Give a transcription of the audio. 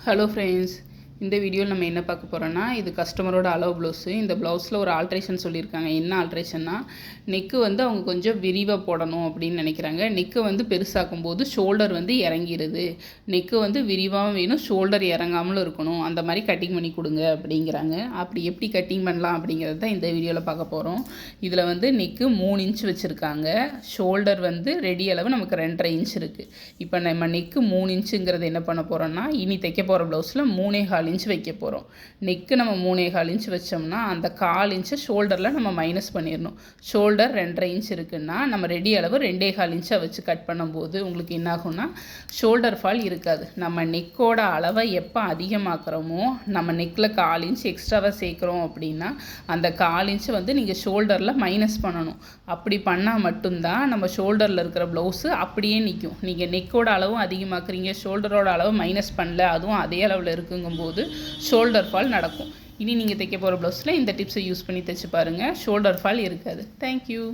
Hello friends, இந்த வீடியோவில் நம்ம என்ன பார்க்க போகிறோன்னா, இது கஸ்டமரோட அளவு ப்ளவுஸு. இந்த ப்ளவுஸில் ஒரு ஆல்ட்ரேஷன் சொல்லியிருக்காங்க. என்ன ஆல்ட்ரேஷன்னா, நெக்கு அவங்க கொஞ்சம் விரிவாக போடணும் அப்படின்னு நினைக்கிறாங்க. நெக்கு பெருசாக்கும் போது ஷோல்டர் இறங்கிடுது. நெக்கு விரிவாகவும் வேணும், ஷோல்டர் இறங்காமலும் இருக்கணும். அந்த மாதிரி கட்டிங் பண்ணி கொடுங்க அப்படிங்கிறாங்க. அப்படி எப்படி கட்டிங் பண்ணலாம் அப்படிங்கிறது தான் இந்த வீடியோவில் பார்க்க போகிறோம். இதில் நெக்கு 3 இன்ச் வச்சுருக்காங்க. ஷோல்டர் ரெடி அளவு நமக்கு 2.5 இன்ச் இருக்குது. இப்போ நம்ம நெக்கு 3 இன்ச்சுங்கிறது என்ன பண்ண போகிறோன்னா, இனி தைக்க போகிற ப்ளவுஸில் 3.25 இன்ச் வைக்க போகிறோம். நெக்கு நம்ம 3.25 இன்ச் வச்சோம்னா அந்த 1/4 இன்ச்சை ஷோல்டரில் நம்ம மைனஸ் பண்ணிடணும். ஷோல்டர் 2.5 இன்ச் இருக்குன்னா நம்ம ரெடி அளவு 2.25 இன்ச்சை வச்சு கட் பண்ணும்போது உங்களுக்கு என்ன ஆகும்னா ஷோல்டர் ஃபால் இருக்காது. நம்ம நெக்கோட அளவை எப்போ அதிகமாக்குறோமோ, நம்ம நெக்கில் 1/4 இன்ச் எக்ஸ்ட்ராவாக சேர்க்குறோம் அப்படின்னா அந்த 1/4 இன்ச்சை நீங்கள் ஷோல்டரில் மைனஸ் பண்ணணும். அப்படி பண்ணால் மட்டும்தான் நம்ம ஷோல்டரில் இருக்கிற ப்ளவுஸு அப்படியே நிற்கும். நீங்கள் நெக்கோட அளவும் அதிகமாக்குறீங்க, ஷோல்டரோட அளவு மைனஸ் பண்ணல, அதுவும் அதே அளவில் இருக்குங்கும்போது ஷோல்டர் ஃபால் நடக்கும். இனி நீங்கள் தைக்க போகிற ப்ளவுஸில் இந்த டிப்ஸை யூஸ் பண்ணி தைச்சு பாருங்கள், ஷோல்டர் ஃபால் இருக்காது. தேங்க்யூ.